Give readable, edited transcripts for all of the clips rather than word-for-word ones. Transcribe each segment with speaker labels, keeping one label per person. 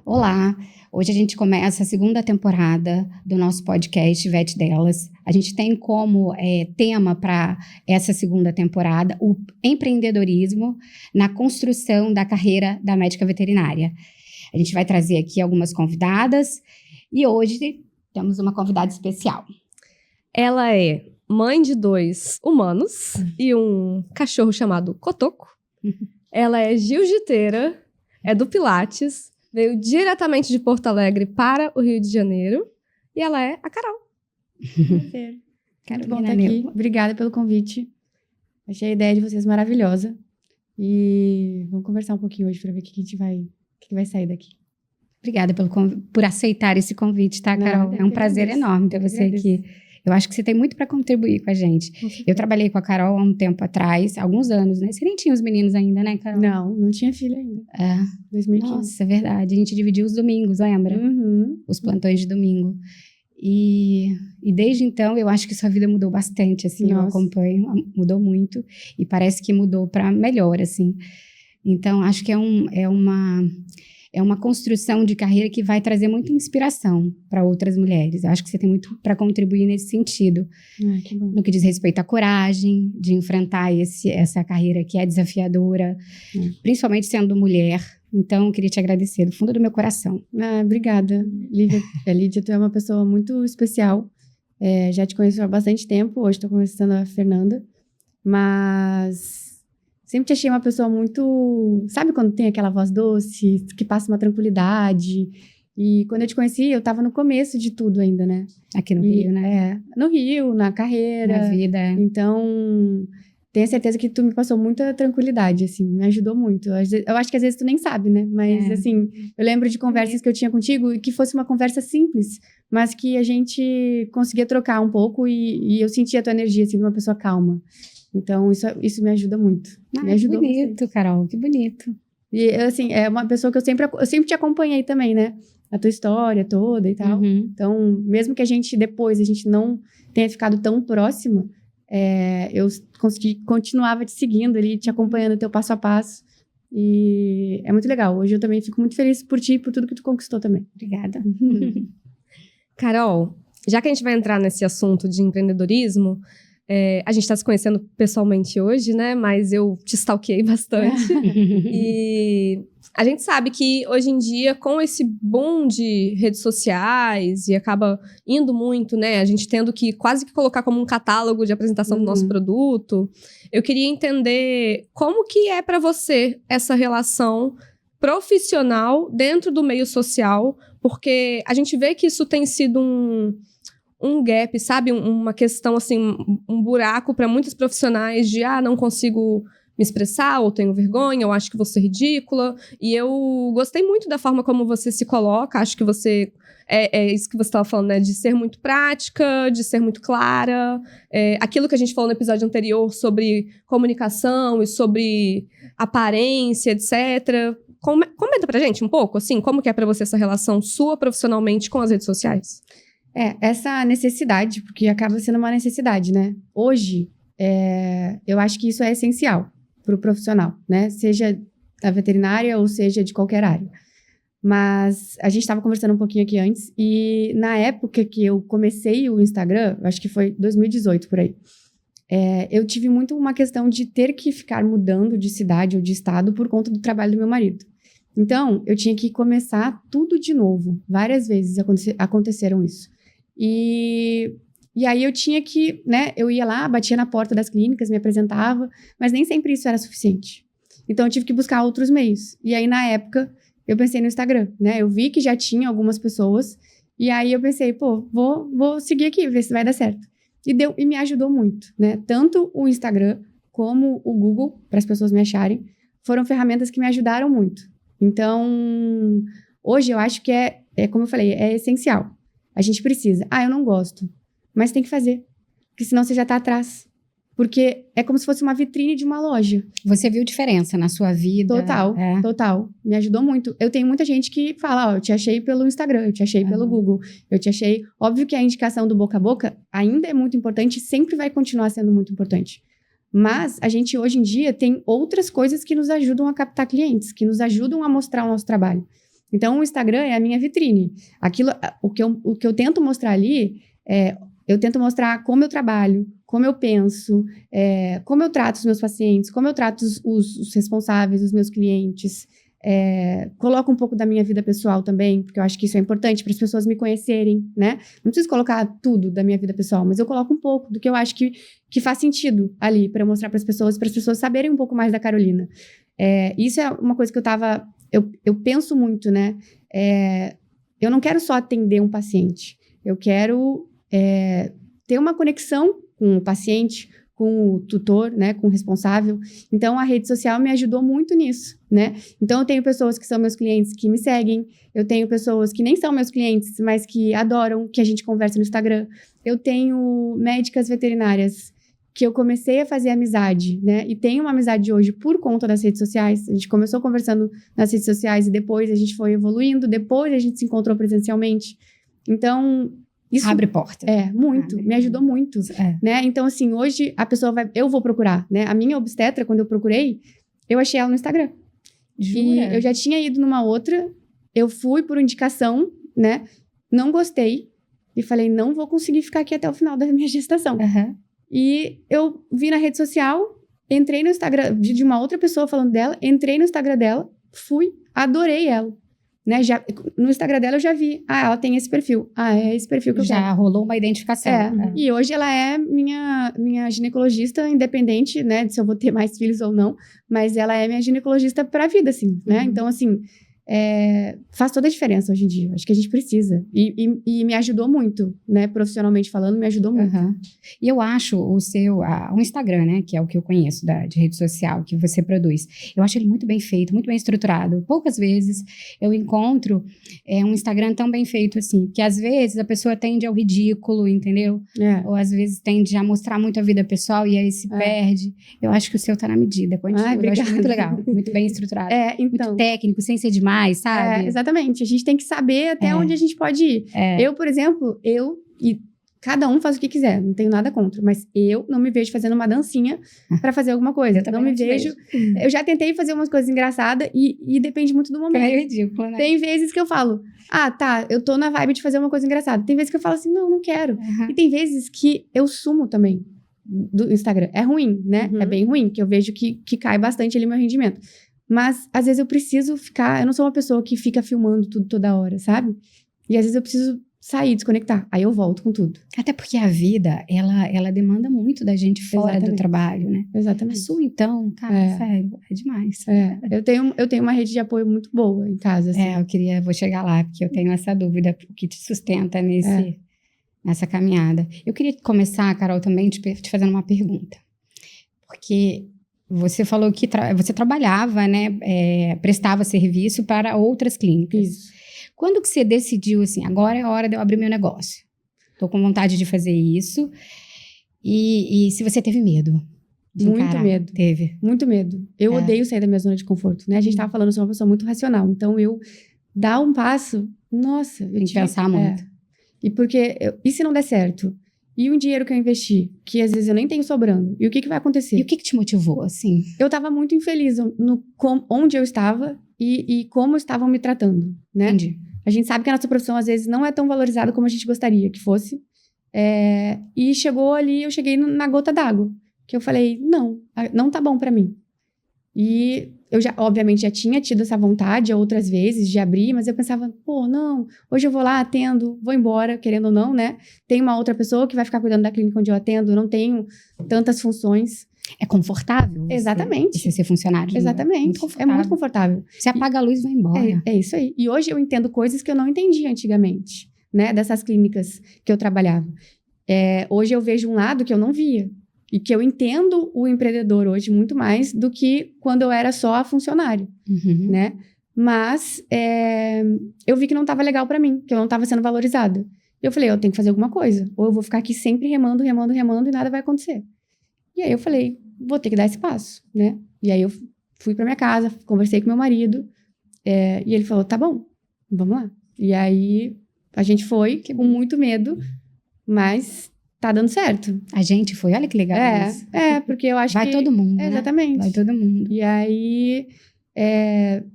Speaker 1: Olá, hoje a gente começa a segunda temporada do nosso podcast Vet Delas. A gente tem como tema para essa segunda temporada o empreendedorismo na construção da carreira da médica veterinária. A gente vai trazer aqui algumas convidadas e hoje temos uma convidada especial.
Speaker 2: Ela é mãe de 2 humanos e um cachorro chamado Cotoco. Ela é jiu-jiteira, é do Pilates, veio diretamente de Porto Alegre para o Rio de Janeiro e ela é a Carol.
Speaker 3: Prazer. Muito bom estar aqui. Obrigada pelo convite. Achei a ideia de vocês maravilhosa. E vamos conversar um pouquinho hoje para ver o que vai sair daqui.
Speaker 1: Obrigada por aceitar esse convite, tá, Carol? É um prazer enorme ter você aqui. Eu acho que você tem muito para contribuir com a gente. Eu trabalhei com a Carol há um tempo atrás, alguns anos, né? Você nem tinha os meninos ainda, né, Carol?
Speaker 3: Não tinha filho ainda. 2015.
Speaker 1: Nossa, é verdade. A gente dividiu os domingos, lembra?
Speaker 3: Uhum.
Speaker 1: Os plantões de domingo. E desde então, eu acho que sua vida mudou bastante, assim. Eu acompanho, mudou muito. E parece que mudou para melhor, assim. Então, acho que é uma construção de carreira que vai trazer muita inspiração para outras mulheres. Eu acho que você tem muito para contribuir nesse sentido.
Speaker 3: Que bom.
Speaker 1: No que diz respeito à coragem de enfrentar essa carreira que é desafiadora, principalmente sendo mulher. Então, eu queria te agradecer do fundo do meu coração.
Speaker 3: Obrigada, Lídia. Lídia, tu é uma pessoa muito especial. Já te conheço há bastante tempo. Hoje estou conhecendo a Fernanda. Mas sempre te achei uma pessoa muito... Sabe quando tem aquela voz doce, que passa uma tranquilidade? E quando eu te conheci, eu estava no começo de tudo ainda, né?
Speaker 1: Aqui no Rio, né?
Speaker 3: No Rio, na carreira.
Speaker 1: Na vida.
Speaker 3: Então, tenho certeza que tu me passou muita tranquilidade, assim. Me ajudou muito. Eu acho que às vezes tu nem sabe, né? Mas, assim, eu lembro de conversas que eu tinha contigo e que fosse uma conversa simples, mas que a gente conseguia trocar um pouco e eu sentia a tua energia, assim, de uma pessoa calma. Então, isso me ajuda muito. Me ajudou
Speaker 1: que bonito,
Speaker 3: bastante.
Speaker 1: Carol, que bonito.
Speaker 3: E, assim, é uma pessoa que eu sempre te acompanhei também, né? A tua história toda e tal.
Speaker 1: Uhum.
Speaker 3: Então, mesmo que a gente não tenha ficado tão próxima, eu continuava te seguindo ali, te acompanhando teu passo a passo. E é muito legal. Hoje eu também fico muito feliz por ti e por tudo que tu conquistou também.
Speaker 1: Obrigada.
Speaker 2: Carol, já que a gente vai entrar nesse assunto de empreendedorismo, a gente está se conhecendo pessoalmente hoje, né? Mas eu te stalkeei bastante. E a gente sabe que hoje em dia, com esse boom de redes sociais, e acaba indo muito, né? A gente tendo que quase que colocar como um catálogo de apresentação do nosso produto. Eu queria entender como que é para você essa relação profissional dentro do meio social, porque a gente vê que isso tem sido um gap, sabe? Uma questão, assim, um buraco para muitos profissionais de, não consigo me expressar, ou tenho vergonha, ou acho que vou ser ridícula. E eu gostei muito da forma como você se coloca, acho que você... É isso que você estava falando, né? De ser muito prática, de ser muito clara. Aquilo que a gente falou no episódio anterior sobre comunicação e sobre aparência, etc. Comenta pra gente um pouco, assim, como que é pra você essa relação sua profissionalmente com as redes sociais?
Speaker 3: Essa necessidade, porque acaba sendo uma necessidade, né? Hoje, eu acho que isso é essencial para o profissional, né? Seja da veterinária ou seja de qualquer área. Mas a gente estava conversando um pouquinho aqui antes e na época que eu comecei o Instagram, acho que foi 2018 por aí, eu tive muito uma questão de ter que ficar mudando de cidade ou de estado por conta do trabalho do meu marido. Então, eu tinha que começar tudo de novo. Várias vezes aconteceram isso. E aí eu tinha que, né, eu ia lá, batia na porta das clínicas, me apresentava, mas nem sempre isso era suficiente. Então eu tive que buscar outros meios. E aí na época eu pensei no Instagram, né? Eu vi que já tinha algumas pessoas e aí eu pensei, vou seguir aqui, ver se vai dar certo. E me ajudou muito, né? Tanto o Instagram como o Google, para as pessoas me acharem, foram ferramentas que me ajudaram muito. Então, hoje eu acho que como eu falei, é essencial. A gente precisa. Eu não gosto. Mas tem que fazer. Porque senão você já tá atrás. Porque é como se fosse uma vitrine de uma loja.
Speaker 1: Você viu diferença na sua vida?
Speaker 3: Total. Me ajudou muito. Eu tenho muita gente que fala, eu te achei pelo Instagram, eu te achei pelo Google, eu te achei... Óbvio que a indicação do boca a boca ainda é muito importante e sempre vai continuar sendo muito importante. Mas a gente, hoje em dia, tem outras coisas que nos ajudam a captar clientes, que nos ajudam a mostrar o nosso trabalho. Então, o Instagram é a minha vitrine. O que eu tento mostrar ali eu tento mostrar como eu trabalho, como eu penso, como eu trato os meus pacientes, como eu trato os responsáveis, os meus clientes. Coloco um pouco da minha vida pessoal também, porque eu acho que isso é importante para as pessoas me conhecerem, né? Não preciso colocar tudo da minha vida pessoal, mas eu coloco um pouco do que eu acho que faz sentido ali para eu mostrar para as pessoas saberem um pouco mais da Carolina. Isso é uma coisa que eu penso muito, né? Eu não quero só atender um paciente, eu quero ter uma conexão com o paciente, com o tutor, né, com o responsável. Então, a rede social me ajudou muito nisso, né? Então, eu tenho pessoas que são meus clientes que me seguem, eu tenho pessoas que nem são meus clientes, mas que adoram que a gente converse no Instagram. Eu tenho médicas veterinárias que eu comecei a fazer amizade, né? E tenho uma amizade hoje por conta das redes sociais. A gente começou conversando nas redes sociais e depois a gente foi evoluindo, depois a gente se encontrou presencialmente. Então, isso
Speaker 1: abre porta.
Speaker 3: Muito. Me ajudou muito, né? Então, assim, hoje a pessoa eu vou procurar, né? A minha obstetra, quando eu procurei, eu achei ela no Instagram.
Speaker 1: Jura?
Speaker 3: E eu já tinha ido numa outra, eu fui por indicação, né? Não gostei e falei, não vou conseguir ficar aqui até o final da minha gestação.
Speaker 1: Uhum.
Speaker 3: E eu vi na rede social, entrei no Instagram de uma outra pessoa falando dela, entrei no Instagram dela, adorei ela. Né? No Instagram dela eu já vi. Ela tem esse perfil. É esse perfil que eu quero.
Speaker 1: Já rolou uma identificação.
Speaker 3: E hoje ela é minha ginecologista independente, né? Se eu vou ter mais filhos ou não. Mas ela é minha ginecologista pra vida, assim, né? Então, assim, faz toda a diferença hoje em dia. Acho que a gente precisa. E me ajudou muito, né? Profissionalmente falando, me ajudou muito.
Speaker 1: Uhum. E eu acho o Instagram, né? Que é o que eu conheço de rede social, que você produz. Eu acho ele muito bem feito, muito bem estruturado. Poucas vezes eu encontro um Instagram tão bem feito assim. Porque às vezes a pessoa tende ao ridículo, entendeu? Ou às vezes tende a mostrar muito a vida pessoal e aí se perde. Eu acho que o seu tá na medida. Eu acho muito legal. Muito bem estruturado.
Speaker 3: Então,
Speaker 1: muito técnico, sem ser demais. Sabe?
Speaker 3: Exatamente. A gente tem que saber até onde a gente pode ir. Eu, por exemplo, e cada um faz o que quiser, não tenho nada contra, mas eu não me vejo fazendo uma dancinha pra fazer alguma coisa.
Speaker 1: Eu
Speaker 3: não me vejo. Eu já tentei fazer umas coisas engraçadas e depende muito do momento.
Speaker 1: É ridículo, né?
Speaker 3: Tem vezes que eu falo, eu tô na vibe de fazer uma coisa engraçada. Tem vezes que eu falo assim, não quero.
Speaker 1: Uhum.
Speaker 3: E tem vezes que eu sumo também do Instagram. É ruim, né? É bem ruim, que eu vejo que cai bastante ali meu rendimento. Mas, às vezes, eu preciso ficar... Eu não sou uma pessoa que fica filmando tudo toda hora, sabe? E, às vezes, eu preciso sair, desconectar. Aí, eu volto com tudo.
Speaker 1: Até porque a vida, ela demanda muito da gente fora do trabalho, né?
Speaker 3: Exatamente.
Speaker 1: A sua, então, cara, sério, é demais.
Speaker 3: Eu tenho uma rede de apoio muito boa em casa, assim.
Speaker 1: Vou chegar lá, porque eu tenho essa dúvida, o que te sustenta nessa caminhada. Eu queria começar, Carol, também te fazendo uma pergunta. Porque... Você falou que você trabalhava, né? Prestava serviço para outras clínicas.
Speaker 3: Isso.
Speaker 1: Quando que você decidiu, assim, agora é a hora de eu abrir meu negócio? Tô com vontade de fazer isso. E se você teve medo?
Speaker 3: Muito medo.
Speaker 1: Teve.
Speaker 3: Muito medo. Eu odeio sair da minha zona de conforto, né? A gente tava falando, eu sou uma pessoa muito racional. Então, eu dar um passo, nossa...
Speaker 1: Tem que pensar muito.
Speaker 3: E porque... E se não der certo? E o dinheiro que eu investi, que às vezes eu nem tenho sobrando. E o que vai acontecer?
Speaker 1: E o que te motivou, assim?
Speaker 3: Eu tava muito infeliz onde eu estava e como estavam me tratando, né?
Speaker 1: Entendi.
Speaker 3: A gente sabe que a nossa profissão, às vezes, não é tão valorizada como a gente gostaria que fosse. E chegou ali, eu cheguei na gota d'água. Que eu falei, não tá bom pra mim. E eu obviamente, já tinha tido essa vontade outras vezes de abrir, mas eu pensava, não, hoje eu vou lá, atendo, vou embora, querendo ou não, né? Tem uma outra pessoa que vai ficar cuidando da clínica onde eu atendo, eu não tenho tantas funções.
Speaker 1: É confortável?
Speaker 3: Exatamente.
Speaker 1: Você ser funcionário.
Speaker 3: Exatamente. É muito confortável.
Speaker 1: Você apaga a luz e vai embora.
Speaker 3: É isso aí. E hoje eu entendo coisas que eu não entendia antigamente, né? Dessas clínicas que eu trabalhava. Hoje eu vejo um lado que eu não via. E que eu entendo o empreendedor hoje muito mais do que quando eu era só funcionário, né? Mas eu vi que não estava legal para mim, que eu não estava sendo valorizada. Eu falei, eu tenho que fazer alguma coisa. Ou eu vou ficar aqui sempre remando e nada vai acontecer. E aí eu falei, vou ter que dar esse passo, né? E aí eu fui para minha casa, conversei com meu marido, e ele falou, tá bom, vamos lá. E aí a gente foi com muito medo, mas... tá dando certo.
Speaker 1: A gente foi, olha que legal isso.
Speaker 3: Porque eu acho
Speaker 1: vai
Speaker 3: que...
Speaker 1: todo mundo, né?
Speaker 3: Exatamente.
Speaker 1: Vai todo mundo.
Speaker 3: E aí,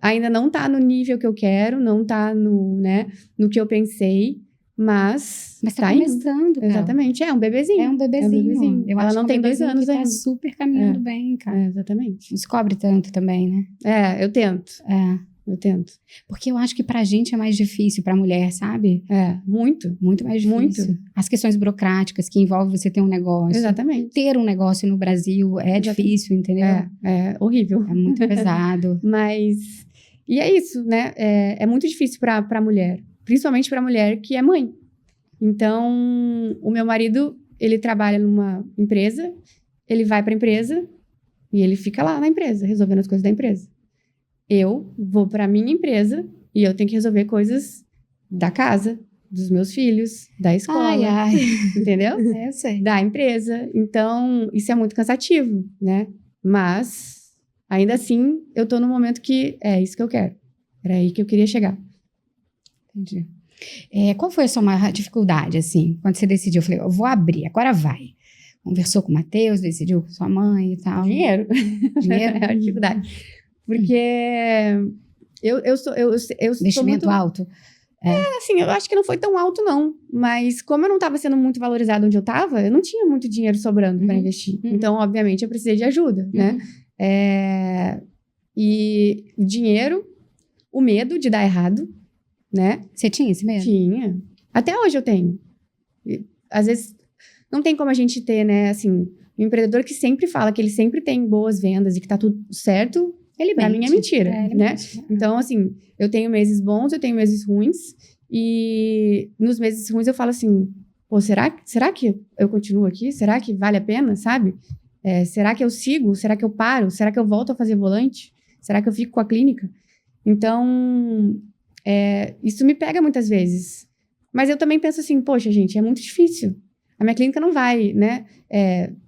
Speaker 3: ainda não tá no nível que eu quero, não tá no que eu pensei, mas
Speaker 1: tá
Speaker 3: tá indo.
Speaker 1: começando, cara.
Speaker 3: Exatamente, é um bebezinho.
Speaker 1: É um bebezinho. Eu
Speaker 3: Ela
Speaker 1: acho
Speaker 3: não
Speaker 1: que é um
Speaker 3: tem 2
Speaker 1: bebezinho
Speaker 3: anos
Speaker 1: que tá
Speaker 3: ainda.
Speaker 1: super caminhando bem, cara.
Speaker 3: Exatamente.
Speaker 1: Descobre tanto também, né?
Speaker 3: Eu tento. Eu tento.
Speaker 1: Porque eu acho que pra gente é mais difícil, pra mulher, sabe?
Speaker 3: Muito.
Speaker 1: Muito mais difícil.
Speaker 3: Muito.
Speaker 1: As questões burocráticas que envolvem você ter um negócio.
Speaker 3: Exatamente.
Speaker 1: Ter um negócio no Brasil é difícil, entendeu?
Speaker 3: É horrível.
Speaker 1: É muito pesado.
Speaker 3: Mas... E é isso, né? É muito difícil pra mulher. Principalmente pra mulher que é mãe. Então, o meu marido, ele trabalha numa empresa, ele vai pra empresa e ele fica lá na empresa, resolvendo as coisas da empresa. Eu vou pra minha empresa e eu tenho que resolver coisas da casa, dos meus filhos, da escola.
Speaker 1: Ai.
Speaker 3: Entendeu?
Speaker 1: Eu sei.
Speaker 3: Da empresa. Então, isso é muito cansativo, né? Mas, ainda assim, eu tô num momento que é isso que eu quero. Era aí que eu queria chegar.
Speaker 1: Entendi. Qual foi a sua maior dificuldade, assim, quando você decidiu? Eu falei, eu vou abrir, agora vai. Conversou com o Matheus, decidiu com sua mãe e tal.
Speaker 3: Dinheiro.
Speaker 1: Dinheiro?
Speaker 3: É a dificuldade. Porque eu sou
Speaker 1: Investimento
Speaker 3: muito...
Speaker 1: alto?
Speaker 3: Assim, eu acho que não foi tão alto, não. Mas como eu não estava sendo muito valorizada onde eu estava, eu não tinha muito dinheiro sobrando para investir. Então, obviamente, eu precisei de ajuda, né? E o dinheiro, o medo de dar errado, né?
Speaker 1: Você tinha esse medo?
Speaker 3: Tinha. Até hoje eu tenho. E, às vezes, não tem como a gente ter, né? Assim, um empreendedor que sempre fala que ele sempre tem boas vendas e que tá tudo certo, pra mim é mentira, né? Então, assim, eu tenho meses bons, eu tenho meses ruins. E nos meses ruins eu falo assim, pô, será que eu continuo aqui? Será que vale a pena, sabe? Será que eu sigo? Será que eu paro? Será que eu volto a fazer volante? Será que eu fico com a clínica? Então... isso me pega muitas vezes. Mas eu também penso assim, poxa, gente, é muito difícil. A minha clínica não vai, né,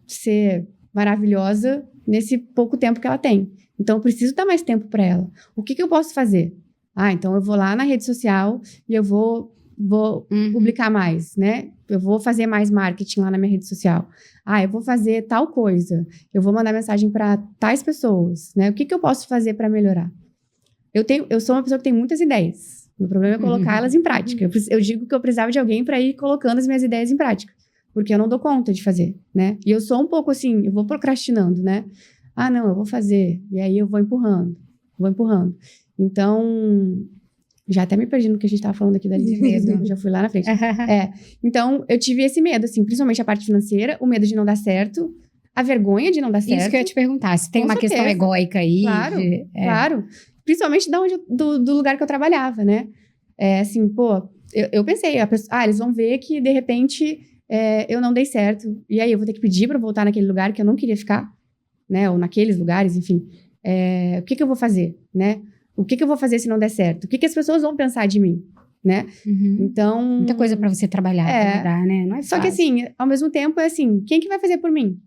Speaker 3: ser maravilhosa nesse pouco tempo que ela tem. Então, eu preciso dar mais tempo para ela. O que eu posso fazer? Então eu vou lá na rede social e eu vou publicar mais, né? Eu vou fazer mais marketing lá na minha rede social. Eu vou fazer tal coisa. Eu vou mandar mensagem para tais pessoas, né? O que eu posso fazer para melhorar? Eu sou uma pessoa que tem muitas ideias. O problema é colocar elas em prática. Eu digo que eu precisava de alguém para ir colocando as minhas ideias em prática. Porque eu não dou conta de fazer, né? E eu sou um pouco assim, eu vou procrastinando, né? Não, eu vou fazer. E aí eu vou empurrando. Então, já até me perdi no que a gente estava falando aqui da linha de medo. Já fui lá na frente. Então, eu tive esse medo, assim, principalmente a parte financeira, o medo de não dar certo, a vergonha de não dar certo.
Speaker 1: Isso que eu ia te perguntar, se tem
Speaker 3: Com
Speaker 1: uma
Speaker 3: certeza.
Speaker 1: questão egóica aí.
Speaker 3: Claro. Principalmente do lugar que eu trabalhava, né? Assim, pô, eu pensei, eles vão ver que, de repente, eu não dei certo. E aí, eu vou ter que pedir pra voltar naquele lugar que eu não queria ficar, né? Ou naqueles lugares, enfim. O que eu vou fazer, né? O que eu vou fazer se não der certo? O que as pessoas vão pensar de mim, né? Então...
Speaker 1: Muita coisa pra você trabalhar, pra mudar, né? Não é fácil.
Speaker 3: Só que, assim, ao mesmo tempo, é assim, quem que vai fazer por mim?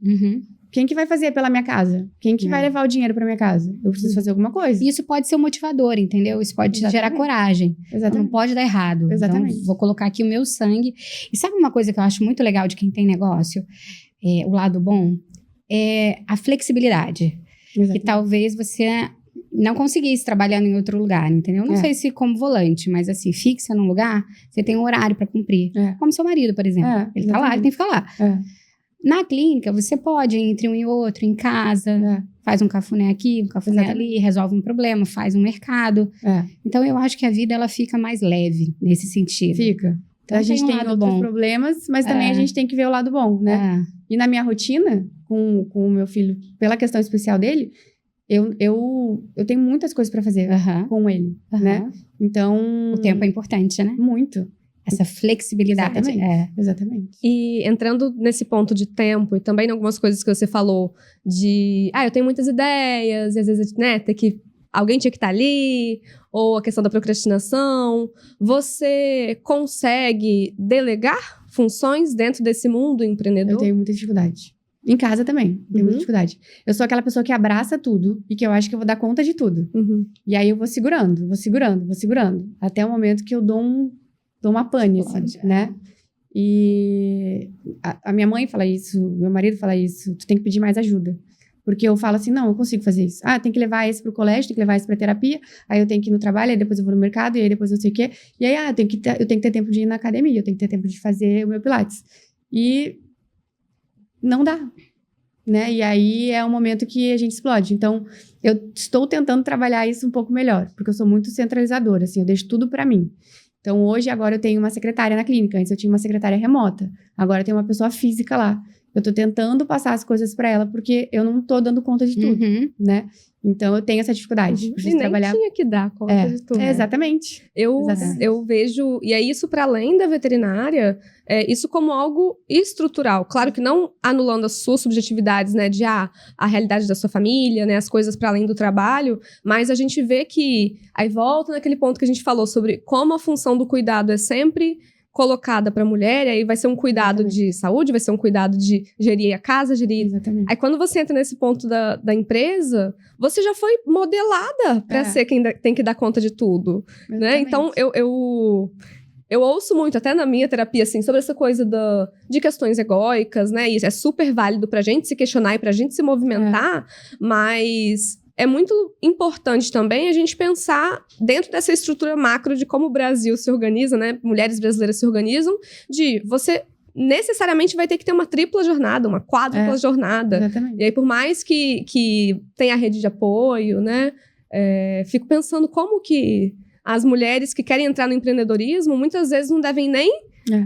Speaker 3: Quem que vai fazer pela minha casa? Quem que vai levar o dinheiro pra minha casa? Eu preciso fazer alguma coisa.
Speaker 1: Isso pode ser um motivador, entendeu? Isso pode te gerar coragem.
Speaker 3: Exatamente.
Speaker 1: Não pode dar errado.
Speaker 3: Exatamente.
Speaker 1: Então, vou colocar aqui o meu sangue. E sabe uma coisa que eu acho muito legal de quem tem negócio? O lado bom? É a flexibilidade.
Speaker 3: Exatamente.
Speaker 1: Que talvez você não conseguisse trabalhando em outro lugar, entendeu? Não sei se como volante, mas assim, fixa num lugar, você tem um horário pra cumprir. Como seu marido, por exemplo. Ele tá lá, ele tem que ficar lá. Na clínica, você pode ir entre um e outro, em casa, faz um cafuné aqui, um cafuné ali, resolve um problema, faz um mercado. Então, eu acho que a vida, ela fica mais leve nesse sentido.
Speaker 3: Fica. Então, a gente tem outros problemas, mas também a gente tem que ver o lado bom, né? E na minha rotina, com o meu filho, pela questão especial dele, eu tenho muitas coisas pra fazer com ele, né? Então...
Speaker 1: O tempo é importante, né?
Speaker 3: Muito.
Speaker 1: Essa flexibilidade.
Speaker 3: Exatamente.
Speaker 2: E entrando nesse ponto de tempo e também em algumas coisas que você falou de... eu tenho muitas ideias e às vezes, né, alguém tinha que estar ali, ou a questão da procrastinação. Você consegue delegar funções dentro desse mundo empreendedor?
Speaker 3: Eu tenho muita dificuldade. Em casa também, tenho muita dificuldade. Eu sou aquela pessoa que abraça tudo e que eu acho que eu vou dar conta de tudo. E aí eu vou segurando. Até o momento que eu dou uma pane, assim, né? E a minha mãe fala isso, meu marido fala isso, tu tem que pedir mais ajuda. Porque eu falo assim, não, eu consigo fazer isso. Ah, tem que levar esse pro colégio, tem que levar esse pra terapia, aí eu tenho que ir no trabalho, aí depois eu vou no mercado, e aí depois eu sei o quê. E aí, eu tenho que ter tempo de ir na academia, eu tenho que ter tempo de fazer o meu pilates. E não dá, né? E aí é um momento que a gente explode. Então, eu estou tentando trabalhar isso um pouco melhor, porque eu sou muito centralizadora, assim, eu deixo tudo pra mim. Então, hoje, agora eu tenho uma secretária na clínica. Antes eu tinha uma secretária remota. Agora eu tenho uma pessoa física lá. Eu tô tentando passar as coisas pra ela, porque eu não tô dando conta de tudo, né? Então, eu tenho essa dificuldade.
Speaker 2: E nem
Speaker 3: trabalhar...
Speaker 2: tinha que dar conta de tudo.
Speaker 3: Exatamente.
Speaker 2: Eu vejo... E é isso para além da veterinária, isso como algo estrutural. Claro que não anulando as suas subjetividades, né? De a realidade da sua família, né? As coisas para além do trabalho. Mas a gente vê que... Aí volta naquele ponto que a gente falou sobre como a função do cuidado é sempre colocada para a mulher, e aí vai ser um cuidado de saúde, vai ser um cuidado de gerir a casa, gerir...
Speaker 3: Exatamente.
Speaker 2: Aí quando você entra nesse ponto da empresa, você já foi modelada para ser quem tem que dar conta de tudo, né? Então, eu ouço muito, até na minha terapia, assim, sobre essa coisa de questões egóicas, né? E isso é super válido pra gente se questionar e pra gente se movimentar, mas... É muito importante também a gente pensar dentro dessa estrutura macro de como o Brasil se organiza, né? Mulheres brasileiras se organizam, de você necessariamente vai ter que ter uma tripla jornada, uma quádrupla jornada.
Speaker 3: Exatamente.
Speaker 2: E aí, por mais que tenha a rede de apoio, né? Fico pensando como que as mulheres que querem entrar no empreendedorismo, muitas vezes não devem nem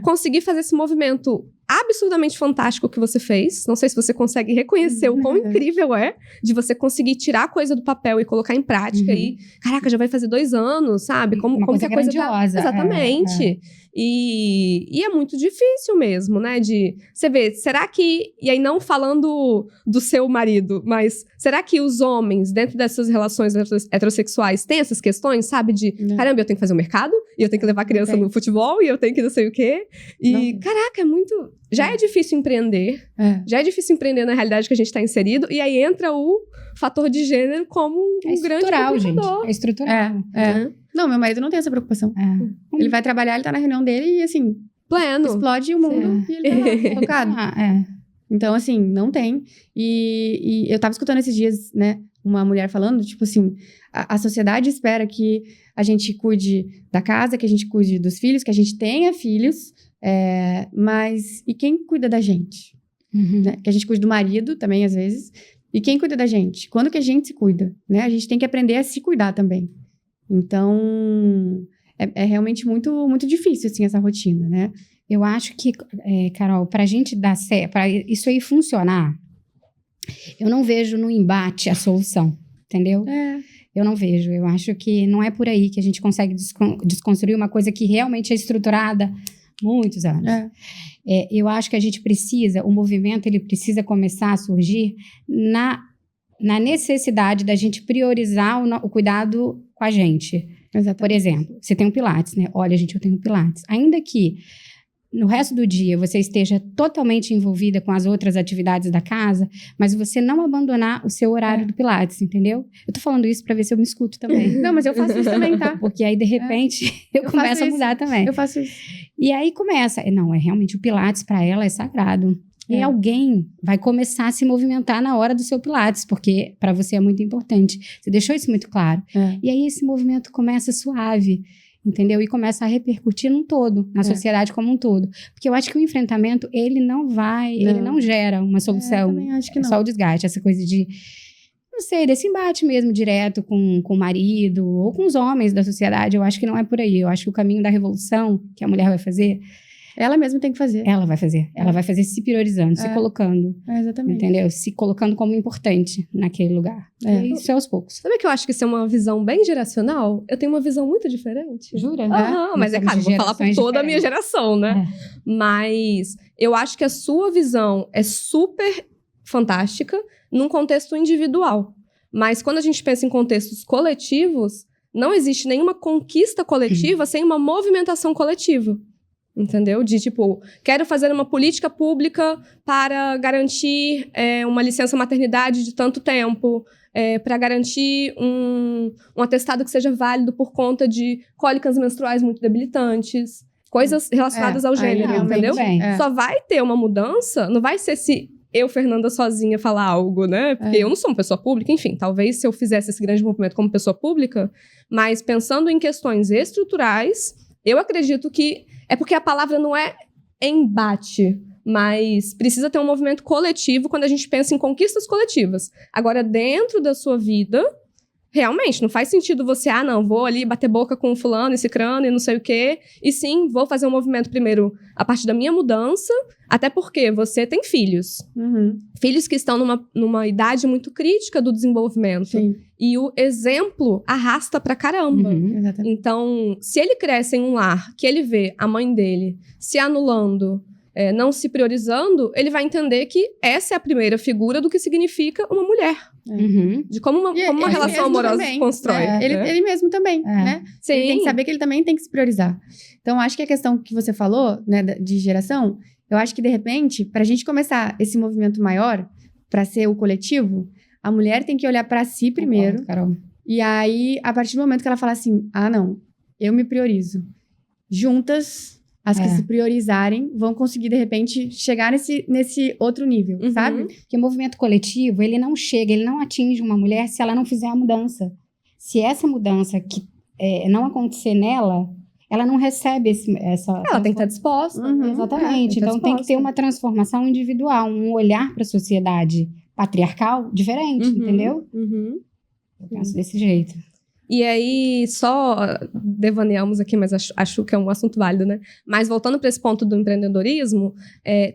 Speaker 2: conseguir fazer esse movimento absurdamente fantástico que você fez. Não sei se você consegue reconhecer o quão incrível é de você conseguir tirar a coisa do papel e colocar em prática. E, caraca, já vai fazer 2 anos, sabe? Como que a coisa tá... Exatamente. E é muito difícil mesmo, né? De você ver, será que... E aí não falando do seu marido, mas será que os homens, dentro dessas relações heterossexuais, têm essas questões, sabe? De, caramba, eu tenho que fazer o mercado, e eu tenho que levar a criança no futebol, e eu tenho que não sei o quê. E, caraca, é muito... Já é difícil empreender. Já é difícil empreender na realidade que a gente está inserido. E aí entra o fator de gênero como um grande complicador.
Speaker 1: Gente. É estrutural.
Speaker 3: Não, meu marido não tem essa preocupação. Ele vai trabalhar, ele tá na reunião dele e, assim...
Speaker 2: Pleno.
Speaker 3: Explode o mundo e ele tá focado. Então, assim, não tem. E eu tava escutando esses dias, né? Uma mulher falando, tipo assim... A sociedade espera que a gente cuide da casa, que a gente cuide dos filhos, que a gente tenha filhos... mas e quem cuida da gente? Né? Que a gente cuida do marido também, às vezes. E quem cuida da gente? Quando que a gente se cuida? Né? A gente tem que aprender a se cuidar também. Então, é realmente muito, muito difícil, assim, essa rotina, né?
Speaker 1: Eu acho que, Carol, pra gente dar certo, pra isso aí funcionar, eu não vejo no embate a solução, entendeu? Eu não vejo. Eu acho que não é por aí que a gente consegue desconstruir uma coisa que realmente é estruturada muitos anos. Eu acho que a gente precisa, o movimento ele precisa começar a surgir na necessidade da gente priorizar o cuidado com a gente.
Speaker 3: Exatamente.
Speaker 1: Por exemplo, você tem um Pilates, né? Olha, gente, eu tenho um Pilates. Ainda que no resto do dia você esteja totalmente envolvida com as outras atividades da casa, mas você não abandonar o seu horário do Pilates, entendeu? Eu tô falando isso pra ver se eu me escuto também.
Speaker 3: Não, mas eu faço isso também, tá?
Speaker 1: Porque aí, de repente, eu começo a mudar também.
Speaker 3: Eu faço isso.
Speaker 1: E aí começa. Não, realmente o Pilates pra ela é sagrado. E alguém vai começar a se movimentar na hora do seu Pilates, porque pra você é muito importante. Você deixou isso muito claro. E aí esse movimento começa suave. Entendeu? E começa a repercutir num todo, na sociedade como um todo. Porque eu acho que o enfrentamento, ele não gera uma solução.
Speaker 3: Eu também acho que não.
Speaker 1: É só o desgaste, essa coisa de, não sei, desse embate mesmo direto com o marido ou com os homens da sociedade. Eu acho que não é por aí. Eu acho que o caminho da revolução que a mulher vai fazer,
Speaker 3: ela mesma tem que fazer.
Speaker 1: Ela vai fazer. Ela vai fazer se priorizando, se colocando.
Speaker 3: Exatamente.
Speaker 1: Entendeu? Se colocando como importante naquele lugar. E isso é aos poucos.
Speaker 2: Sabe que eu acho que isso é uma visão bem geracional? Eu tenho uma visão muito diferente.
Speaker 1: Jura?
Speaker 2: Mas claro, vou falar por toda a minha geração, né? Mas eu acho que a sua visão é super fantástica num contexto individual. Mas quando a gente pensa em contextos coletivos, não existe nenhuma conquista coletiva sem uma movimentação coletiva. Entendeu? De tipo, quero fazer uma política pública para garantir uma licença maternidade de tanto tempo, para garantir um atestado que seja válido por conta de cólicas menstruais muito debilitantes, coisas relacionadas ao gênero, entendeu? Só vai ter uma mudança, não vai ser se eu, Fernanda, sozinha falar algo, né? Porque eu não sou uma pessoa pública, enfim, talvez se eu fizesse esse grande movimento como pessoa pública, mas pensando em questões estruturais, eu acredito que é porque a palavra não é embate, mas precisa ter um movimento coletivo quando a gente pensa em conquistas coletivas. Agora, dentro da sua vida, realmente, não faz sentido você, não, vou ali bater boca com fulano e cicrano e não sei o quê, e sim, vou fazer um movimento primeiro a partir da minha mudança, até porque você tem filhos. Filhos que estão numa idade muito crítica do desenvolvimento.
Speaker 3: Sim.
Speaker 2: E o exemplo arrasta pra caramba.
Speaker 3: Exatamente.
Speaker 2: Então, se ele cresce em um lar que ele vê a mãe dele se anulando, não se priorizando, ele vai entender que essa é a primeira figura do que significa uma mulher. De como uma relação amorosa se constrói.
Speaker 3: Ele mesmo também, né?
Speaker 2: Sim.
Speaker 3: Ele tem que saber que ele também tem que se priorizar. Então, acho que a questão que você falou, né, de geração, eu acho que, de repente, pra gente começar esse movimento maior, pra ser o coletivo, a mulher tem que olhar pra si primeiro.
Speaker 1: Concordo, Carol.
Speaker 3: E aí, a partir do momento que ela fala assim, não, eu me priorizo. Juntas, as que se priorizarem vão conseguir, de repente, chegar nesse outro nível, sabe?
Speaker 1: Porque o movimento coletivo, ele não atinge uma mulher se ela não fizer a mudança. Se essa mudança que não acontecer nela, ela não recebe essa...
Speaker 2: Ela tem que estar disposta.
Speaker 1: Exatamente. Então, tem que ter uma transformação individual, um olhar para a sociedade patriarcal diferente, entendeu? Eu penso desse jeito.
Speaker 2: E aí, só devaneamos aqui, mas acho que é um assunto válido, né? Mas voltando para esse ponto do empreendedorismo,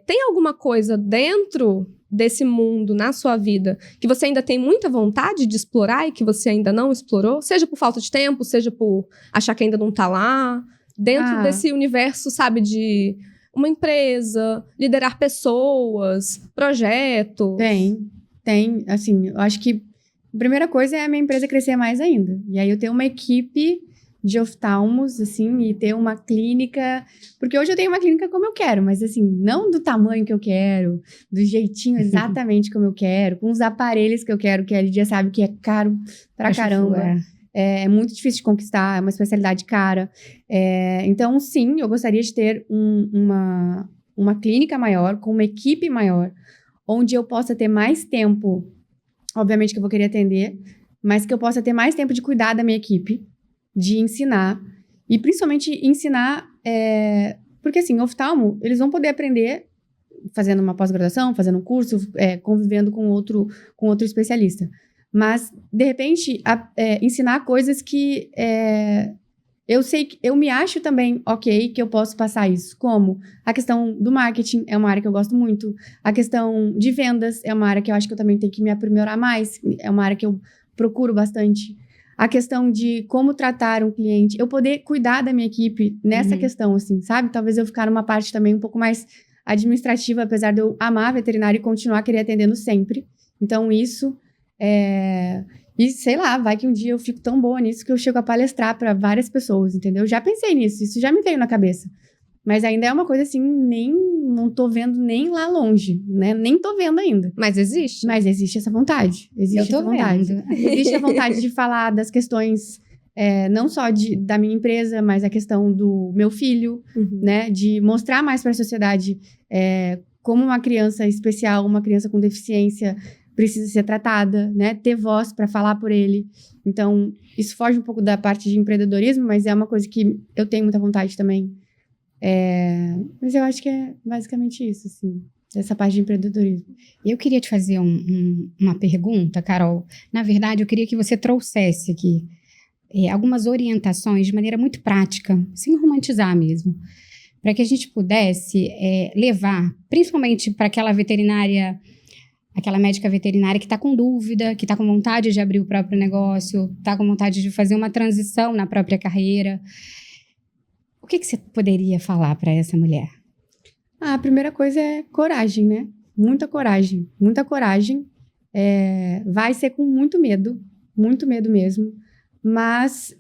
Speaker 2: tem alguma coisa dentro desse mundo, na sua vida, que você ainda tem muita vontade de explorar e que você ainda não explorou? Seja por falta de tempo, seja por achar que ainda não tá lá. Dentro desse universo, sabe, de uma empresa, liderar pessoas, projetos.
Speaker 3: Tem. Assim, eu acho que a primeira coisa é a minha empresa crescer mais ainda. E aí eu tenho uma equipe de oftalmos, assim, e ter uma clínica... Porque hoje eu tenho uma clínica como eu quero, mas assim, não do tamanho que eu quero, do jeitinho exatamente como eu quero, com os aparelhos que eu quero, que a Lídia sabe que é caro pra caramba. É muito difícil de conquistar, é uma especialidade cara. Então, sim, eu gostaria de ter uma clínica maior, com uma equipe maior, onde eu possa ter mais tempo, obviamente que eu vou querer atender, mas que eu possa ter mais tempo de cuidar da minha equipe, de ensinar, e principalmente ensinar, porque assim, oftalmo, eles vão poder aprender fazendo uma pós-graduação, fazendo um curso, convivendo com outro especialista. Mas, de repente, ensinar coisas que eu sei que eu me acho também ok, que eu posso passar isso. Como a questão do marketing é uma área que eu gosto muito. A questão de vendas é uma área que eu acho que eu também tenho que me aprimorar mais. É uma área que eu procuro bastante. A questão de como tratar um cliente. Eu poder cuidar da minha equipe nessa questão, assim, sabe? Talvez eu ficar numa parte também um pouco mais administrativa, apesar de eu amar veterinário e continuar querer atendendo sempre. Então, isso... E sei lá, vai que um dia eu fico tão boa nisso que eu chego a palestrar para várias pessoas, entendeu? Já pensei nisso, isso já me veio na cabeça. Mas ainda é uma coisa assim, não tô vendo nem lá longe, né? Nem tô vendo ainda.
Speaker 2: Mas existe.
Speaker 3: Mas existe essa vontade. Existe essa vontade. Existe a vontade de falar das questões, não só da minha empresa, mas a questão do meu filho, né? De mostrar mais para a sociedade como uma criança especial, uma criança com deficiência precisa ser tratada, né? Ter voz para falar por ele. Então, isso foge um pouco da parte de empreendedorismo, mas é uma coisa que eu tenho muita vontade também. Mas eu acho que é basicamente isso, assim, essa parte de empreendedorismo.
Speaker 1: Eu queria te fazer uma pergunta, Carol. Na verdade, eu queria que você trouxesse aqui algumas orientações de maneira muito prática, sem romantizar mesmo, para que a gente pudesse levar, principalmente para aquela veterinária, aquela médica veterinária que está com dúvida, que está com vontade de abrir o próprio negócio, está com vontade de fazer uma transição na própria carreira. O que você poderia falar para essa mulher?
Speaker 3: A primeira coisa é coragem, né? Muita coragem. Muita coragem. Vai ser com muito medo mesmo, mas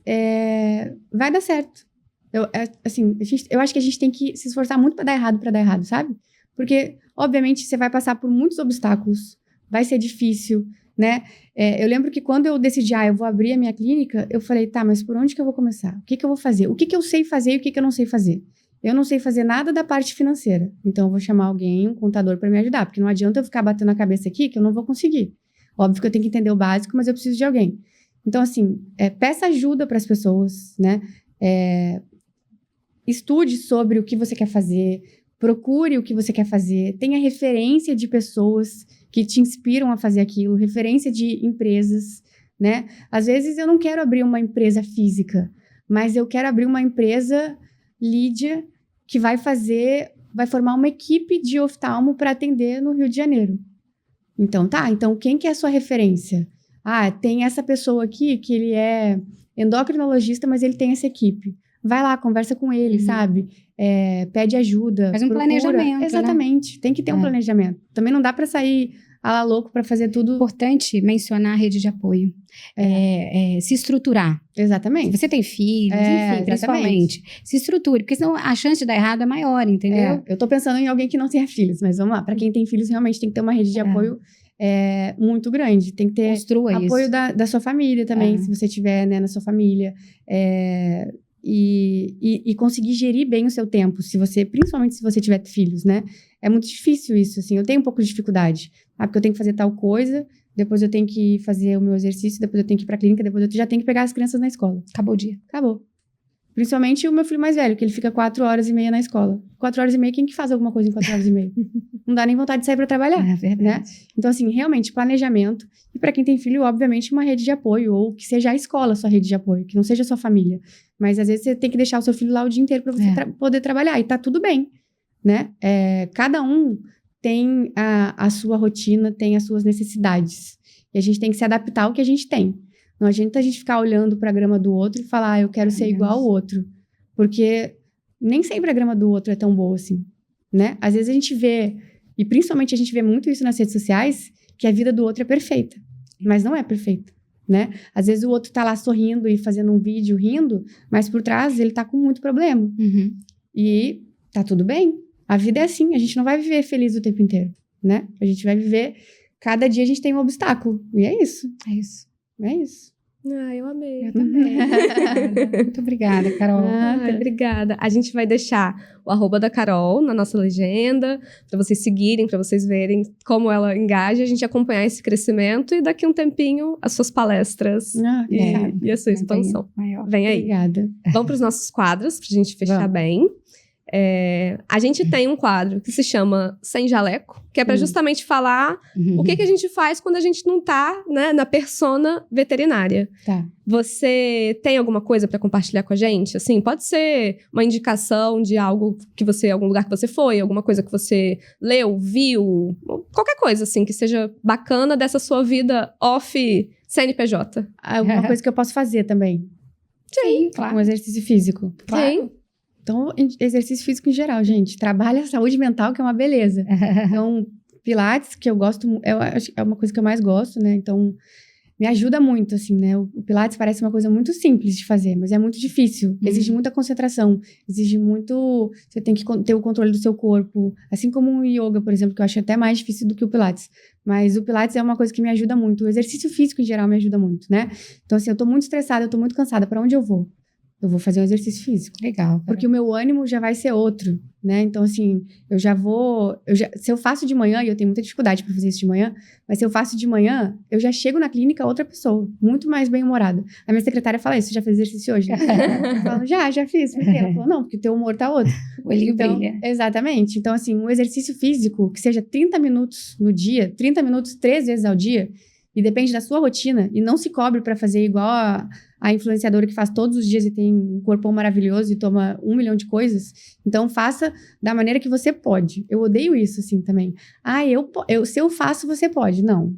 Speaker 3: vai dar certo. Eu acho que a gente tem que se esforçar muito para dar errado, sabe? Porque, obviamente, você vai passar por muitos obstáculos, vai ser difícil, né? Eu lembro que quando eu decidi, eu vou abrir a minha clínica, eu falei, tá, mas por onde que eu vou começar? O que que eu vou fazer? O que que eu sei fazer e o que que eu não sei fazer? eu não sei fazer nada da parte financeira. Então, eu vou chamar alguém, um contador, para me ajudar. Porque não adianta eu ficar batendo a cabeça aqui, que eu não vou conseguir. Óbvio que eu tenho que entender o básico, mas eu preciso de alguém. Então, assim, peça ajuda para as pessoas, né? Estude sobre o que você quer fazer, procure o que você quer fazer, tenha referência de pessoas que te inspiram a fazer aquilo, referência de empresas, né? Às vezes eu não quero abrir uma empresa física, mas eu quero abrir uma empresa, Lídia, que vai formar uma equipe de oftalmo para atender no Rio de Janeiro. Então, quem que é a sua referência? Tem essa pessoa aqui que ele é endocrinologista, mas ele tem essa equipe. Vai lá, conversa com ele, sabe? Pede ajuda.
Speaker 1: Faz um planejamento,
Speaker 3: exatamente. Né? Tem que ter um planejamento. Também não dá para sair louco para fazer tudo.
Speaker 1: Importante mencionar a rede de apoio. Se estruturar.
Speaker 3: Exatamente.
Speaker 1: Se você tem filhos, enfim, principalmente. Se estruture, porque senão a chance de dar errado é maior, entendeu?
Speaker 3: Eu tô pensando em alguém que não tenha filhos, mas vamos lá. Para quem tem filhos, realmente tem que ter uma rede de apoio muito grande. Tem que ter apoio da sua família também, se você tiver, né, na sua família. E conseguir gerir bem o seu tempo, principalmente se você tiver filhos, né? É muito difícil isso, assim. Eu tenho um pouco de dificuldade. Porque eu tenho que fazer tal coisa, depois eu tenho que fazer o meu exercício, depois eu tenho que ir pra clínica, depois eu já tenho que pegar as crianças na escola.
Speaker 1: Acabou o dia.
Speaker 3: Acabou. Principalmente o meu filho mais velho, que ele fica 4h30 na escola. 4h30, quem que faz alguma coisa em 4h30? Não dá nem vontade de sair pra trabalhar.
Speaker 1: É verdade.
Speaker 3: Né? Então, assim, realmente, planejamento. E pra quem tem filho, obviamente, uma rede de apoio, ou que seja a escola a sua rede de apoio, que não seja a sua família. Mas, às vezes, você tem que deixar o seu filho lá o dia inteiro pra você poder trabalhar. E tá tudo bem, né? Cada um tem a sua rotina, tem as suas necessidades. E a gente tem que se adaptar ao que a gente tem. Não adianta a gente ficar olhando para a grama do outro e falar, eu quero ser igual ao outro. Porque nem sempre a grama do outro é tão boa assim, né? Às vezes a gente vê, e principalmente a gente vê muito isso nas redes sociais, que a vida do outro é perfeita. Mas não é perfeita, né? Às vezes o outro tá lá sorrindo e fazendo um vídeo rindo, mas por trás ele tá com muito problema.
Speaker 1: Uhum.
Speaker 3: E tá tudo bem. A vida é assim, a gente não vai viver feliz o tempo inteiro, né? A gente vai viver, cada dia a gente tem um obstáculo. E é isso.
Speaker 1: É isso.
Speaker 3: É isso.
Speaker 2: Eu amei.
Speaker 1: Eu também. Muito obrigada, Carol.
Speaker 2: Obrigada. A gente vai deixar o @, da Carol na nossa legenda, para vocês seguirem, para vocês verem como ela engaja, a gente acompanhar esse crescimento e daqui a um tempinho as suas palestras e a sua expansão. Vem aí.
Speaker 3: Obrigada.
Speaker 2: Vamos para os nossos quadros, para a gente fechar bem. A gente tem um quadro que se chama Sem Jaleco, que é para justamente falar o que a gente faz quando a gente não tá, né, na persona veterinária.
Speaker 3: Tá.
Speaker 2: Você tem alguma coisa para compartilhar com a gente? Assim, pode ser uma indicação de algo algum lugar que você foi, alguma coisa que você leu, viu, qualquer coisa assim que seja bacana dessa sua vida off CNPJ.
Speaker 3: Alguma coisa que eu posso fazer também.
Speaker 1: Sim, claro.
Speaker 3: Um exercício físico.
Speaker 2: Sim.
Speaker 3: Então, exercício físico em geral, gente. Trabalha a saúde mental, que é uma beleza. Então, Pilates, que eu gosto, é uma coisa que eu mais gosto, né? Então, me ajuda muito, assim, né? O Pilates parece uma coisa muito simples de fazer, mas é muito difícil. Exige muita concentração, exige muito... Você tem que ter o controle do seu corpo. Assim como o yoga, por exemplo, que eu acho até mais difícil do que o Pilates. Mas o Pilates é uma coisa que me ajuda muito. O exercício físico, em geral, me ajuda muito, né? Então, assim, eu tô muito estressada, eu tô muito cansada. Pra onde eu vou? Eu vou fazer um exercício físico.
Speaker 1: Legal.
Speaker 3: Porque o meu ânimo já vai ser outro, né? Então, assim, se eu faço de manhã, e eu tenho muita dificuldade para fazer isso de manhã, mas se eu faço de manhã, eu já chego na clínica outra pessoa, muito mais bem-humorada. A minha secretária fala isso, você já fez exercício hoje? Eu falo, já fiz. Por quê? Ela falou, não, porque o teu humor tá outro.
Speaker 1: O olhinho brilha.
Speaker 3: Exatamente. Então, assim, um exercício físico que seja 30 minutos no dia, 30 minutos 3 vezes ao dia, e depende da sua rotina, e não se cobre para fazer igual a influenciadora que faz todos os dias e tem um corpão maravilhoso e toma 1 milhão de coisas. Então, faça da maneira que você pode. Eu odeio isso, assim, também. Se eu faço, você pode. Não.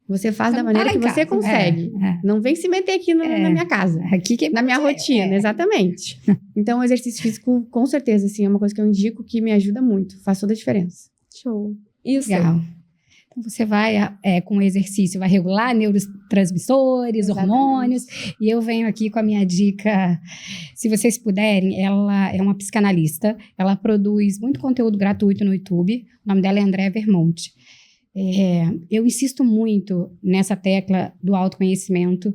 Speaker 3: Você faz da maneira que você consegue. Não vem se meter aqui na minha casa.
Speaker 1: Aqui que
Speaker 3: na minha rotina, exatamente. Então, o exercício físico, com certeza, assim, é uma coisa que eu indico que me ajuda muito. Faz toda a diferença.
Speaker 2: Show. Isso.
Speaker 1: Legal. Então, você vai, com o exercício, vai regular neurotransmissores, hormônios. E eu venho aqui com a minha dica. Se vocês puderem, ela é uma psicanalista. Ela produz muito conteúdo gratuito no YouTube. O nome dela é Andréa Vermonte. Eu insisto muito nessa tecla do autoconhecimento,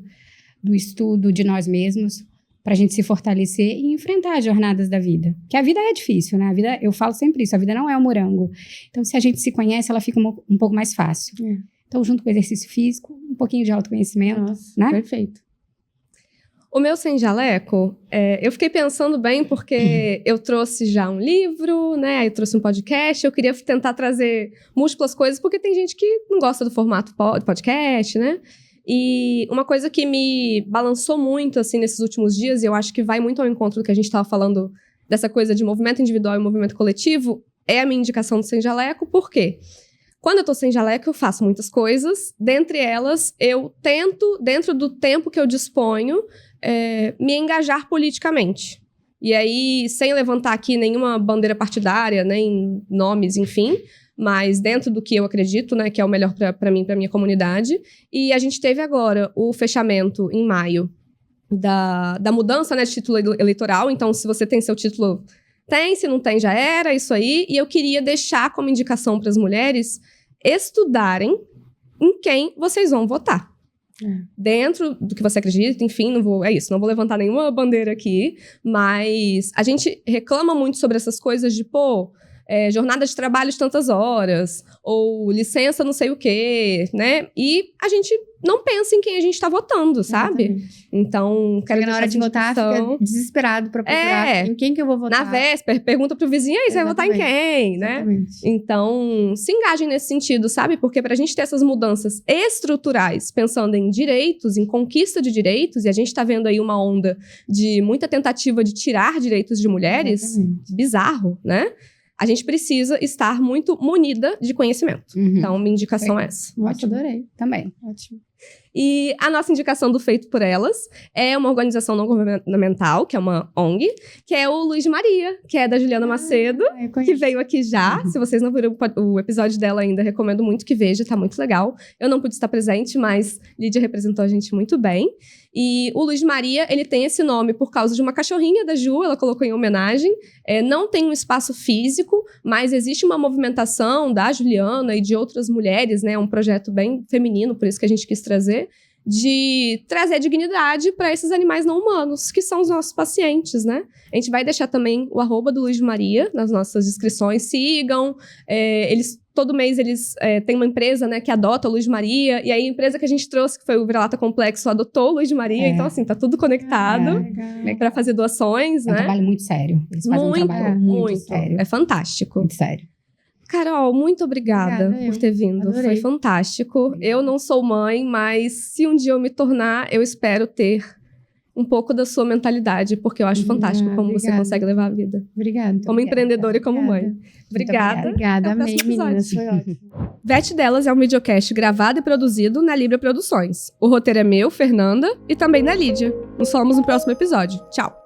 Speaker 1: do estudo de nós mesmos, pra gente se fortalecer e enfrentar as jornadas da vida. Que a vida é difícil, né? A vida, eu falo sempre isso, a vida não é um morango. Então, se a gente se conhece, ela fica um pouco mais fácil. Então, junto com o exercício físico, um pouquinho de autoconhecimento, né?
Speaker 3: Perfeito.
Speaker 2: O meu sem jaleco, eu fiquei pensando bem porque eu trouxe já um livro, né? Aí eu trouxe um podcast, eu queria tentar trazer múltiplas coisas, porque tem gente que não gosta do formato podcast, né? E uma coisa que me balançou muito, assim, nesses últimos dias, e eu acho que vai muito ao encontro do que a gente estava falando, dessa coisa de movimento individual e movimento coletivo, é a minha indicação do sem jaleco. Por quê? Quando eu tô sem jaleco, eu faço muitas coisas. Dentre elas, eu tento, dentro do tempo que eu disponho, me engajar politicamente. E aí, sem levantar aqui nenhuma bandeira partidária, nem nomes, enfim, mas dentro do que eu acredito, né, que é o melhor para mim, para minha comunidade. E a gente teve agora o fechamento, em maio, da mudança, né, de título eleitoral. Então, se você tem seu título, tem, se não tem, já era, isso aí. E eu queria deixar como indicação para as mulheres estudarem em quem vocês vão votar. Dentro do que você acredita, enfim, não vou levantar nenhuma bandeira aqui, mas a gente reclama muito sobre essas coisas de, jornada de trabalho de tantas horas, ou licença não sei o quê, né? E a gente não pensa em quem a gente tá votando, sabe?
Speaker 3: Exatamente.
Speaker 2: Então, quero
Speaker 3: na hora de votar, fica desesperado pra procurar em quem que eu vou votar.
Speaker 2: Na véspera, pergunta pro vizinho, aí, você vai votar em quem, né?
Speaker 3: Exatamente.
Speaker 2: Então, se engajem nesse sentido, sabe? Porque pra gente ter essas mudanças estruturais, pensando em direitos, em conquista de direitos, e a gente tá vendo aí uma onda de muita tentativa de tirar direitos de mulheres, bizarro, né? A gente precisa estar muito munida de conhecimento. Então, minha indicação é essa.
Speaker 3: Ótimo, adorei.
Speaker 1: Também.
Speaker 3: Ótimo.
Speaker 2: E a nossa indicação do Feito por Elas é uma organização não governamental, que é uma ONG, que é o Luiz Maria, que é da Juliana Macedo, que veio aqui já. Se vocês não viram o episódio dela ainda, recomendo muito que veja, tá muito legal. Eu não pude estar presente, mas Lídia representou a gente muito bem. E o Luiz Maria, ele tem esse nome por causa de uma cachorrinha da Ju, ela colocou em homenagem. Não tem um espaço físico, mas existe uma movimentação da Juliana e de outras mulheres, né? Um projeto bem feminino, por isso que a gente quis trazer, de trazer dignidade para esses animais não humanos, que são os nossos pacientes, né? A gente vai deixar também o @ do Luiz Maria nas nossas inscrições, sigam. Todo mês eles têm uma empresa, né, que adota o Luiz Maria, e aí a empresa que a gente trouxe, que foi o Vira-Lata Complexo, adotou o Luiz Maria, então assim, tá tudo conectado para fazer doações, né?
Speaker 1: É um trabalho muito sério. Eles fazem um trabalho muito sério.
Speaker 2: É fantástico.
Speaker 1: Muito sério.
Speaker 2: Carol, muito obrigada por ter vindo.
Speaker 3: Adorei.
Speaker 2: Foi fantástico. Eu não sou mãe, mas se um dia eu me tornar, eu espero ter um pouco da sua mentalidade, porque eu acho fantástico como você consegue levar a vida.
Speaker 3: Obrigada.
Speaker 2: Como empreendedora e como mãe. Obrigada.
Speaker 3: Obrigada,
Speaker 2: Até o
Speaker 3: amei,
Speaker 2: próximo
Speaker 3: meninas.
Speaker 2: episódio.
Speaker 3: Foi ótimo.
Speaker 2: Vete Delas é um videocast gravado e produzido na Libra Produções. O roteiro é meu, Fernanda, e também da Lídia. Nos falamos no próximo episódio. Tchau!